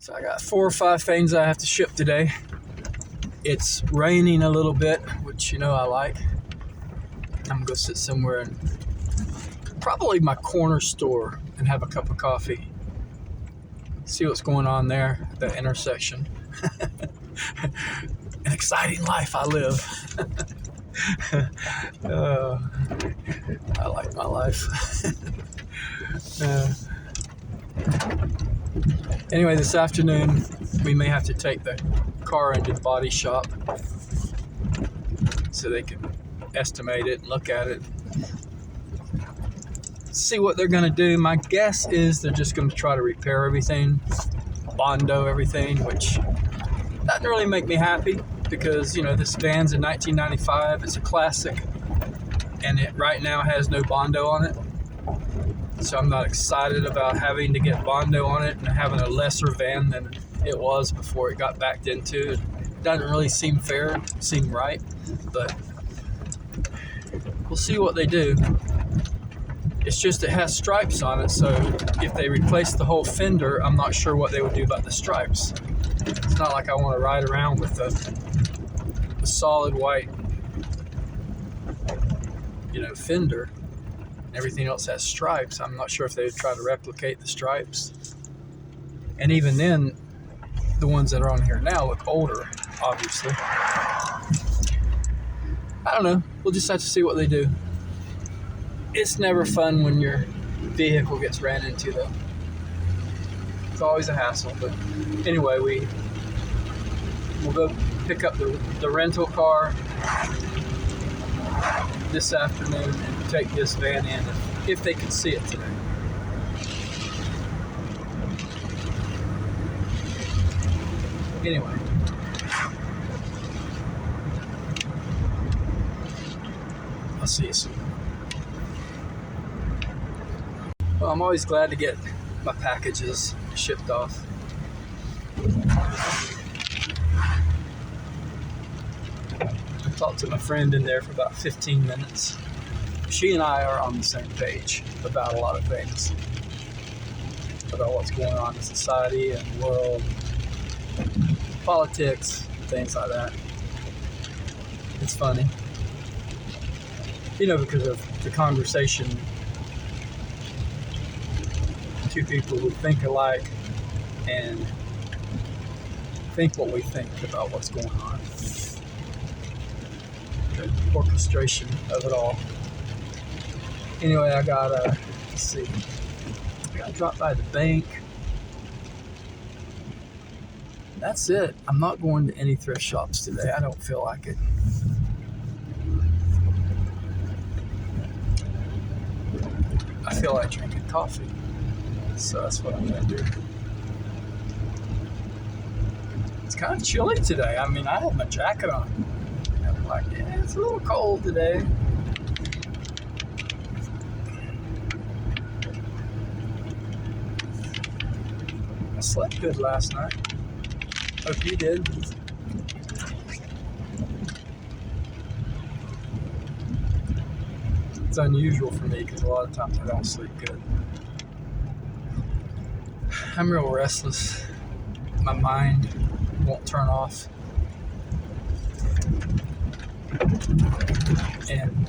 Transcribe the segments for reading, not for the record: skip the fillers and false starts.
So I got 4 or 5 things I have to ship today. It's raining a little bit, which I like. I'm gonna go sit somewhere and probably my corner store and have a cup of coffee. See what's going on there at that intersection. An exciting life I live. I like my life. Anyway, this afternoon we may have to take the car into the body shop so they can estimate it and look at it, see what they're going to do. My guess is they're just going to try to repair everything, Bondo everything, which doesn't really make me happy because this van's in 1995. It's a classic, and it right now has no Bondo on it. So I'm not excited about having to get Bondo on it and having a lesser van than it was before it got backed into. It doesn't really seem fair, seem right, but we'll see what they do. It's just it has stripes on it, so if they replace the whole fender, I'm not sure what they would do about the stripes. It's not like I want to ride around with a solid white, fender. Everything else has stripes. I'm not sure if they would try to replicate the stripes. And even then, the ones that are on here now look older, obviously. I don't know. We'll just have to see what they do. It's never fun when your vehicle gets ran into, though. It's always a hassle. But anyway, we'll go pick up the rental car this afternoon and take this van in if they can see it today. Anyway, I'll see you soon. Well, I'm always glad to get my packages shipped off. I talked to my friend in there for about 15 minutes. She and I are on the same page about a lot of things, about what's going on in society and the world, politics, things like that. It's funny, because of the conversation. Two people who think alike and think what we think about what's going on. The orchestration of it all. Anyway, I gotta drop by the bank. That's it. I'm not going to any thrift shops today. I don't feel like it. I feel like drinking coffee. So that's what I'm gonna do. It's kind of chilly today. I mean, I have my jacket on. I'm like, it's a little cold today. I slept good last night. Hope you did. It's unusual for me because a lot of times I don't sleep good. I'm real restless. My mind won't turn off. And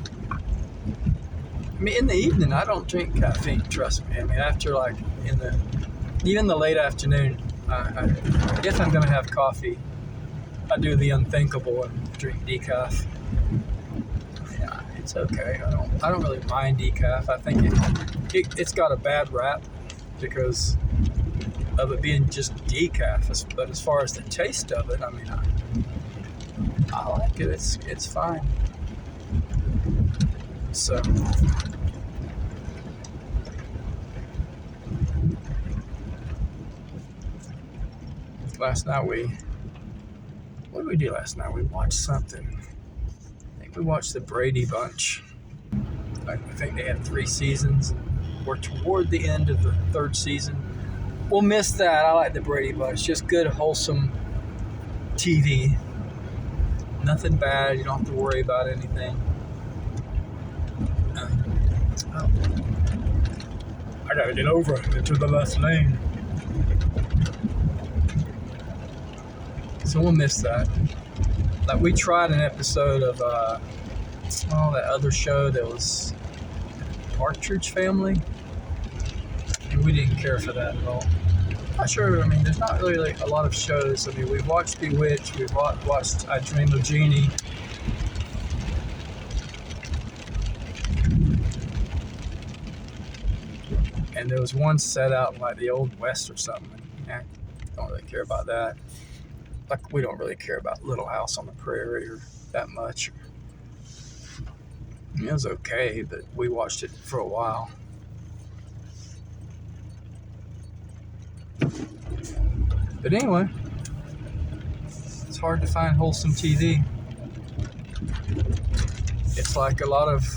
in the evening, I don't drink caffeine, trust me. After even the late afternoon, if I'm going to have coffee, I do the unthinkable and drink decaf. Yeah, it's okay. I don't really mind decaf. I think it's got a bad rap because of it being just decaf. But as far as the taste of it, I like it. It's fine. So last night what did we do last night? We watched something. I think we watched the Brady Bunch. I think they had 3 seasons. We're toward the end of the 3rd season. We'll miss that. I like the Brady Bunch. Just good, wholesome TV. Nothing bad. You don't have to worry about anything. I gotta get over into the left lane. So we'll miss that. Like, we tried an episode of that other show that was Partridge Family, and we didn't care for that at all. Not sure. I mean, there's not really like a lot of shows. I mean, we've watched Bewitched, we've watched I Dream of Jeannie. And there was one set out in like the Old West or something. I don't really care about that. Like, we don't really care about Little House on the Prairie or that much. I mean, it was okay, but we watched it for a while. But anyway, it's hard to find wholesome TV. It's like a lot of,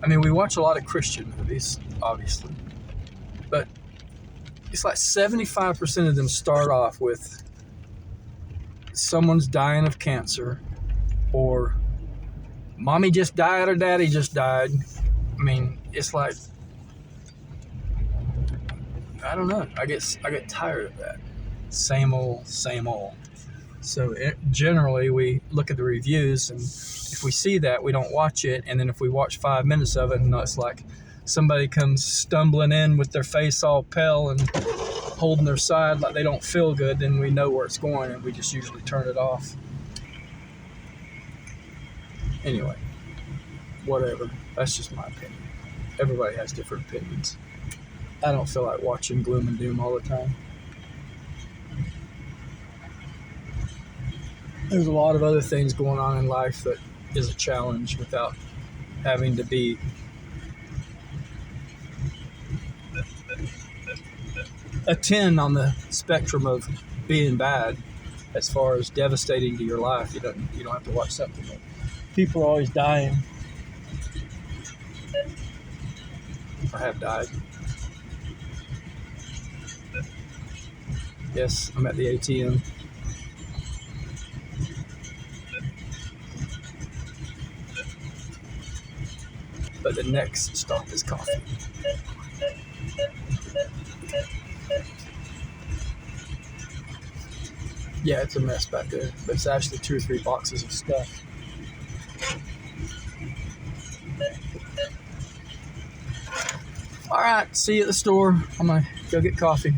I mean, we watch a lot of Christian movies, obviously, but it's like 75% of them start off with someone's dying of cancer, or mommy just died or daddy just died. I mean, it's like, I don't know. I get tired of that. Same old, same old. So generally, we look at the reviews, and if we see that, we don't watch it. And then if we watch 5 minutes of it, and it's like somebody comes stumbling in with their face all pale and holding their side like they don't feel good, then we know where it's going, and we just usually turn it off. Anyway, whatever. That's just my opinion. Everybody has different opinions. I don't feel like watching gloom and doom all the time. There's a lot of other things going on in life that is a challenge without having to be a 10 on the spectrum of being bad as far as devastating to your life. You don't have to watch something that people are always dying or have died. Yes, I'm at the ATM. But the next stop is coffee. Yeah, it's a mess back there, but it's actually 2 or 3 boxes of stuff. All right, see you at the store. I'm gonna go get coffee.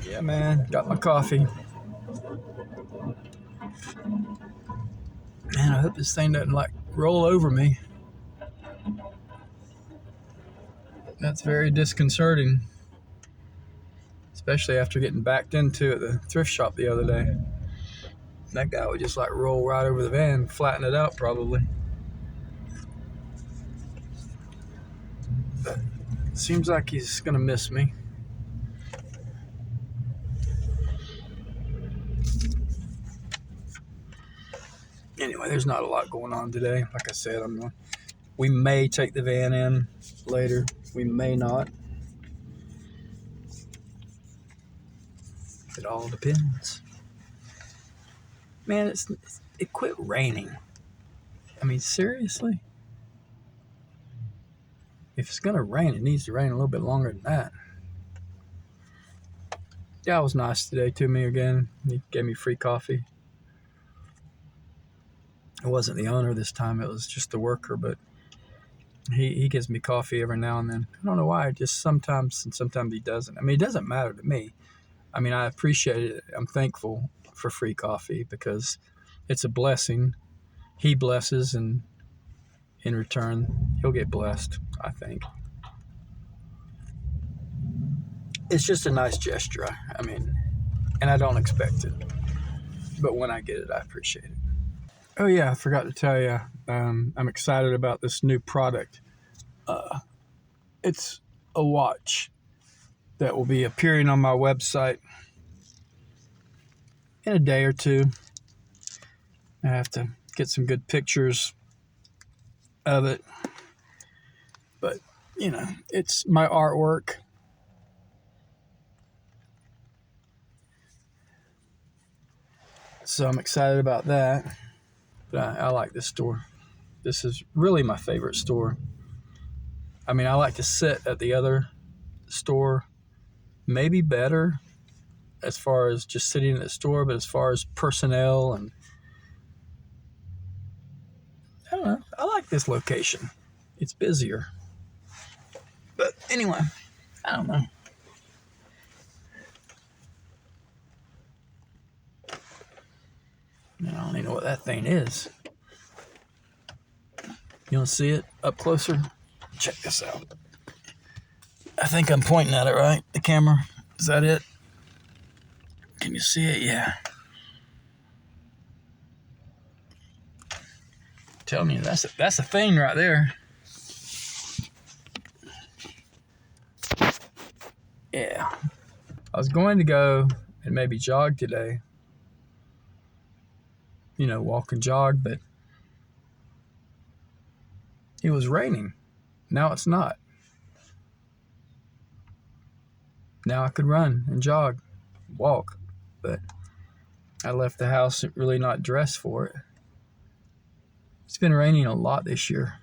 Yeah, man, got my coffee. Man, I hope this thing doesn't like roll over me. That's very disconcerting, especially after getting backed into at the thrift shop the other day. That guy would just like roll right over the van, flatten it out probably. But it seems like he's gonna miss me. Anyway, there's not a lot going on today. Like I said, we may take the van in later. We may not. It all depends. Man, it quit raining. I mean, seriously? If it's gonna rain, it needs to rain a little bit longer than that. Yeah, it was nice today to me again. He gave me free coffee. It wasn't the owner this time, it was just the worker, but he gives me coffee every now and then. I don't know why, just sometimes, and sometimes he doesn't. I mean, it doesn't matter to me. I mean, I appreciate it. I'm thankful for free coffee because it's a blessing. He blesses, and in return, he'll get blessed, I think. It's just a nice gesture. I mean, and I don't expect it. But when I get it, I appreciate it. Oh, yeah, I forgot to tell you, I'm excited about this new product. It's a watch that will be appearing on my website in a day or two. I have to get some good pictures of it. But, it's my artwork. So I'm excited about that. But I like this store. This is really my favorite store. I mean, I like to sit at the other store, maybe better. as far as just sitting in the store, but as far as personnel, and I don't know. I like this location. It's busier. But anyway, I don't know. I don't even know what that thing is. You want to see it up closer? Check this out. I think I'm pointing at it right, the camera. Is that it? Can you see it? Yeah. Tell me, that's a thing right there. Yeah. I was going to go and maybe jog today. You know, walk and jog, but it was raining. Now it's not. Now I could run and jog, walk, but I left the house really not dressed for it. It's been raining a lot this year.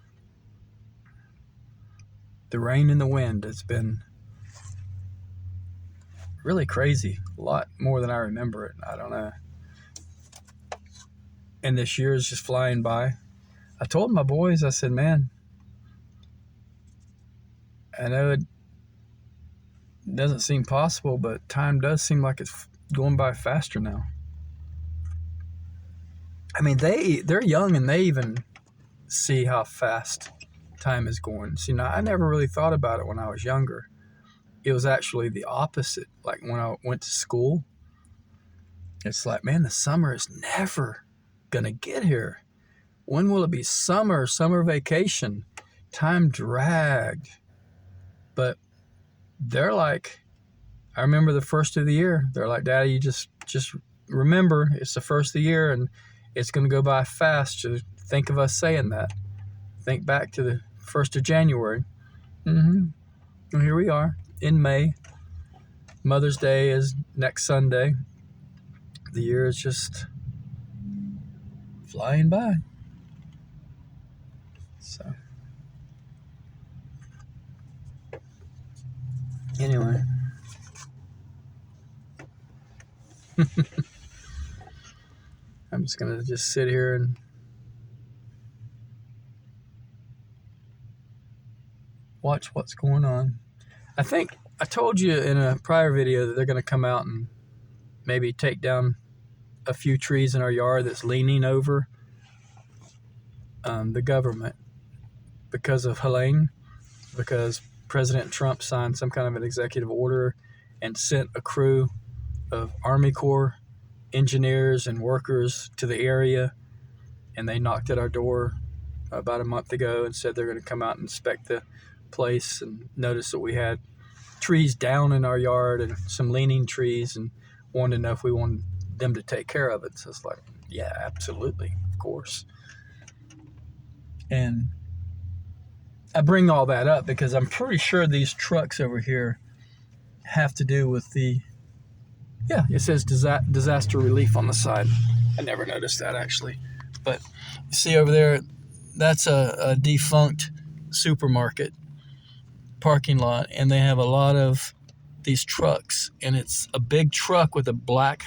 The rain and the wind, it's been really crazy. A lot more than I remember it. I don't know. And this year is just flying by. I told my boys, I said, man, I know it doesn't seem possible, but time does seem like it's going by faster now. I mean, they're young and they even see how fast time is going. See, now I never really thought about it when I was younger. It was actually the opposite. Like when I went to school, it's like, man, the summer is never gonna get here. When will it be summer vacation? Time dragged. But they're like, I remember the first of the year. They're like, Daddy, you just remember it's the first of the year and it's going to go by fast. Just think of us saying that. Think back to the 1st of January. And here we are in May. Mother's Day is next Sunday. The year is just flying by. So, anyway. I'm just going to just sit here and watch what's going on. I think I told you in a prior video that they're going to come out and maybe take down a few trees in our yard that's leaning over the government because of Helene, because President Trump signed some kind of an executive order and sent a crew of Army Corps engineers and workers to the area, and they knocked at our door about a month ago and said they're going to come out and inspect the place and notice that we had trees down in our yard and some leaning trees and wanted to know if we wanted them to take care of it. So it's like, yeah, absolutely, of course. And I bring all that up because I'm pretty sure these trucks over here have to do with the, yeah, it says disaster relief on the side. I never noticed that actually. But you see over there, that's a defunct supermarket parking lot, and they have a lot of these trucks, and it's a big truck with a black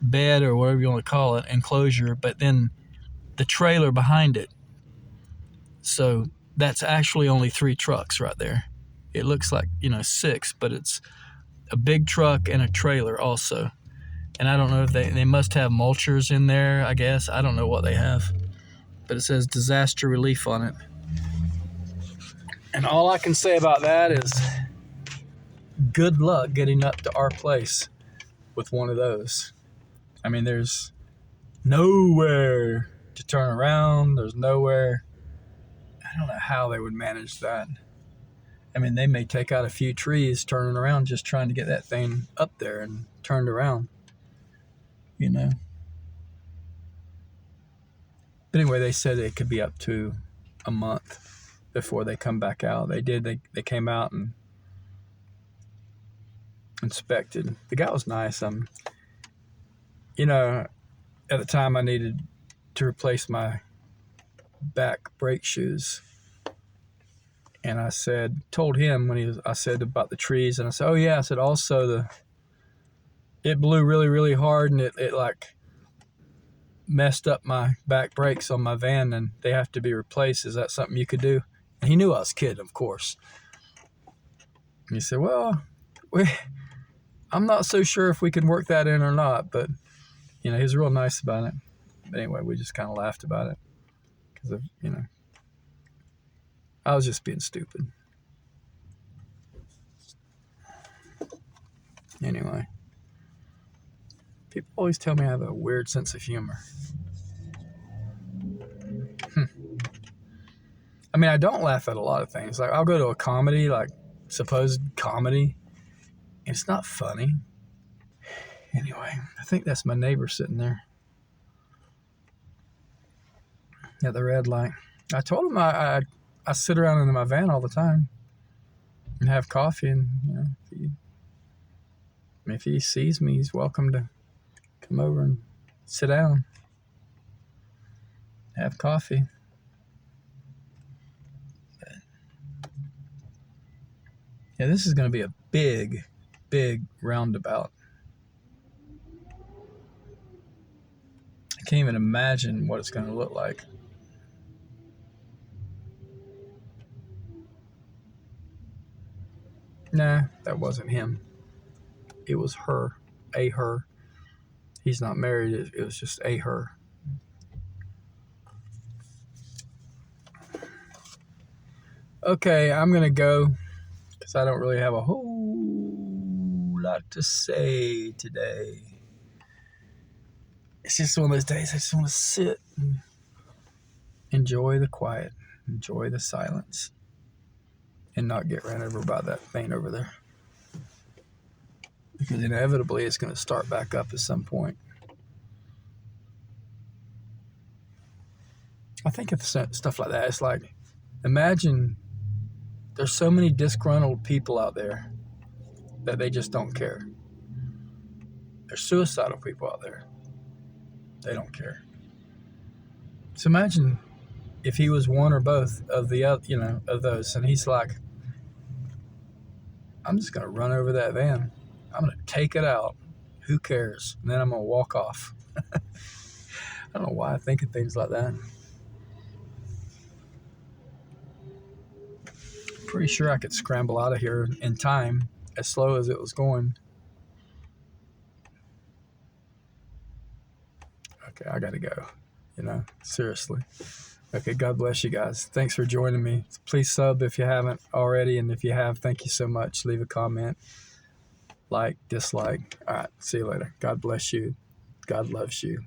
bed or whatever you want to call it, enclosure, but then the trailer behind it. So that's actually only 3 trucks right there. It looks like, 6, but it's a big truck and a trailer also. And I don't know if they must have mulchers in there, I guess. I don't know what they have. But it says disaster relief on it. And all I can say about that is good luck getting up to our place with one of those. I mean, there's nowhere to turn around. There's nowhere. I don't know how they would manage that. I mean, they may take out a few trees turning around just trying to get that thing up there and turned around, But anyway, they said it could be up to a month before they come back out. They did. They came out and inspected. The guy was nice. At the time I needed to replace my back brake shoes. And I told him I said about the trees, and I said, oh yeah, I said also it blew really, really hard, and it like messed up my back brakes on my van, and they have to be replaced. Is that something you could do? And he knew I was kidding, of course. And he said, well, I'm not so sure if we can work that in or not, but he was real nice about it. But anyway, we just kind of laughed about it because of, I was just being stupid. Anyway, people always tell me I have a weird sense of humor. I mean, I don't laugh at a lot of things. Like, I'll go to a comedy, like supposed comedy, and it's not funny. Anyway, I think that's my neighbor sitting there at the red light. I told him I sit around in my van all the time and have coffee, and if he sees me, he's welcome to come over and sit down, have coffee. Yeah, this is going to be a big, big roundabout. I can't even imagine what it's going to look like. Nah, that wasn't him. It was her. A her. He's not married. It was just a her. Okay, I'm going to go because I don't really have a whole lot to say today. It's just one of those days I just want to sit and enjoy the quiet, enjoy the silence, and not get ran over by that thing over there. Because inevitably it's going to start back up at some point. I think of stuff like that. It's like, imagine there's so many disgruntled people out there that they just don't care. There's suicidal people out there. They don't care. So imagine if he was one or both of the other, of those, and he's like, I'm just going to run over that van. I'm going to take it out. Who cares? And then I'm going to walk off. I don't know why I think of things like that. Pretty sure I could scramble out of here in time as slow as it was going. Okay, I gotta go. Seriously. Okay, God bless you guys. Thanks for joining me. Please sub if you haven't already, and if you have, thank you so much. Leave a comment, like, dislike. All right, see you later. God bless you. God loves you.